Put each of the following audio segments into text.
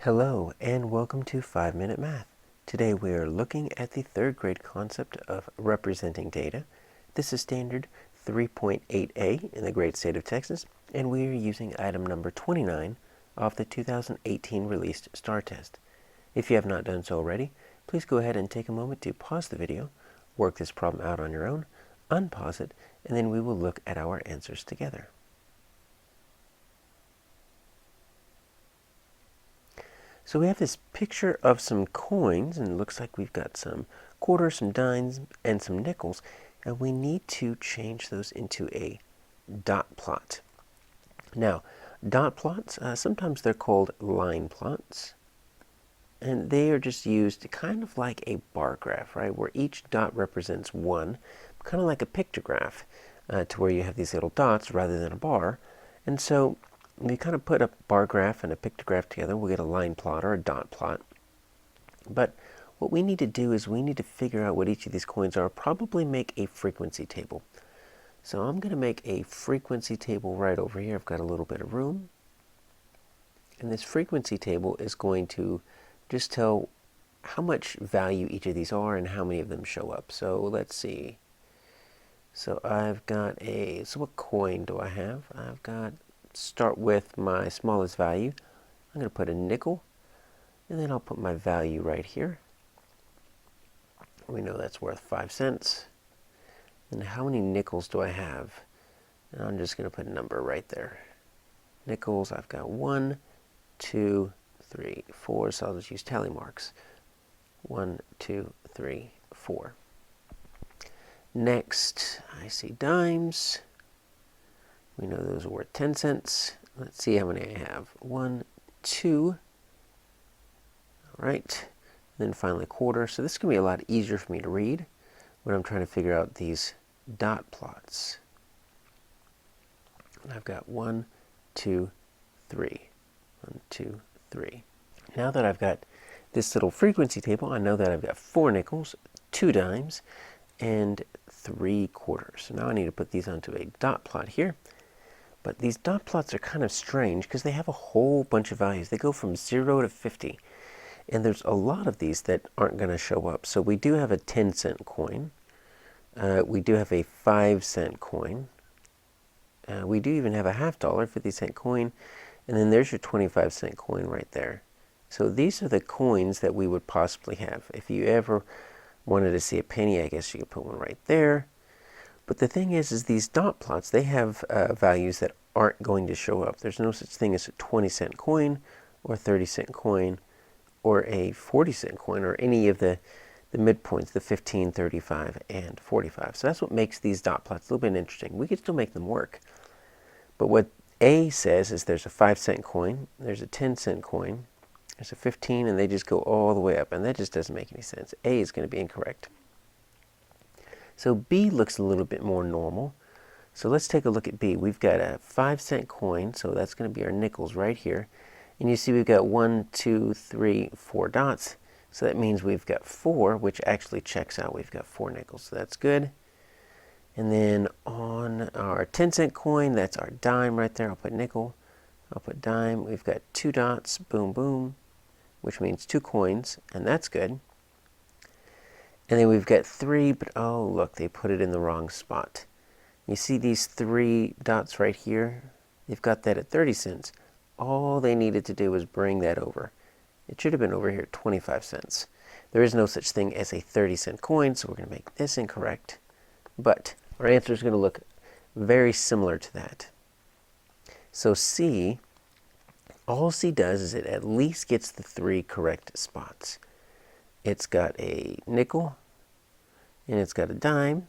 Hello and welcome to 5-Minute Math. Today we are looking at the third grade concept of representing data. This is standard 3.8a in the great state of Texas, and we are using item number 29 of the 2018 released STAAR test. If you have not done so already, please go ahead and take a moment to pause the video, work this problem out on your own, unpause it, and then we will look at our answers together. So we have this picture of some coins, and it looks like we've got some quarters, some dimes, and some nickels, and we need to change those into a dot plot. Now, dot plots, sometimes they're called line plots, and they are just used kind of like a bar graph, right, where each dot represents one, kind of like a pictograph, to where you have these little dots rather than a bar. And so we kind of put a bar graph and a pictograph together, we'll get a line plot or a dot plot. But what we need to do is we need to figure out what each of these coins are, probably make a frequency table. So I'm going to make a frequency table right over here. I've got a little bit of room. And this frequency table is going to just tell how much value each of these are and how many of them show up. So let's see. So I've got so what coin do I have? I've got, start with my smallest value. I'm going to put a nickel, and then I'll put my value right here. We know that's worth 5 cents. And how many nickels do I have? And I'm just going to put a number right there. Nickels, I've got 1, 2, 3, 4, so I'll just use tally marks. 1, 2, 3, 4. Next, I see dimes. We know those are worth 10 cents. Let's see how many I have. 1, 2. All right. And then finally quarter. So this is going to be a lot easier for me to read when I'm trying to figure out these dot plots. And I've got 1, 2, 3. 1, 2, 3. Now that I've got this little frequency table, I know that I've got 4 nickels, 2 dimes, and 3 quarters. So now I need to put these onto a dot plot here. But these dot plots are kind of strange because they have a whole bunch of values. They go from 0 to 50. And there's a lot of these that aren't going to show up. So we do have a 10-cent coin. We do have a 5-cent coin. We do even have a $50, 50-cent coin. And then there's your 25-cent coin right there. So these are the coins that we would possibly have. If you ever wanted to see a penny, I guess you could put one right there. But the thing is these dot plots, they have values that aren't going to show up. There's no such thing as a 20-cent coin or a 30-cent coin or a 40-cent coin or any of the midpoints, the 15, 35, and 45. So that's what makes these dot plots a little bit interesting. We can still make them work. But what A says is there's a 5-cent coin, there's a 10-cent coin, there's a 15, and they just go all the way up. And that just doesn't make any sense. A is going to be incorrect. So B looks a little bit more normal. So let's take a look at B. We've got a 5-cent coin, so that's going to be our nickels right here. And you see we've got 1, 2, 3, 4 dots. So that means we've got 4, which actually checks out. We've got 4 nickels, so that's good. And then on our 10-cent coin, that's our dime right there. I'll put nickel. I'll put dime. We've got 2 dots, boom, boom, which means 2 coins, and that's good. And then we've got 3, but oh, look, they put it in the wrong spot. You see these 3 dots right here? They've got that at 30 cents. All they needed to do was bring that over. It should have been over here at 25 cents. There is no such thing as a 30-cent coin, so we're going to make this incorrect. But our answer is going to look very similar to that. So C, all C does is it at least gets the 3 correct spots. It's got a nickel, and it's got a dime,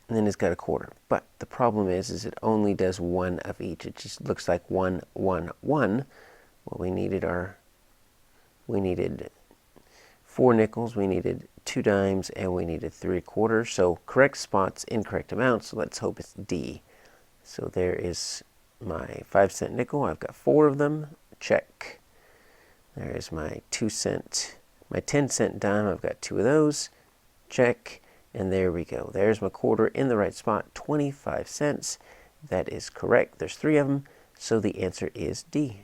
and then it's got a quarter. But the problem is it only does 1 of each. It just looks like 1, 1, 1. Well, we needed 4 nickels, we needed 2 dimes, and we needed 3 quarters. So correct spots, incorrect amounts. So let's hope it's D. So there is my 5-cent nickel. I've got 4 of them. Check. There is my 2-cent. My 10-cent dime, I've got 2 of those. Check. And there we go. There's my quarter in the right spot, 25 cents. That is correct. There's 3 of them, so the answer is D.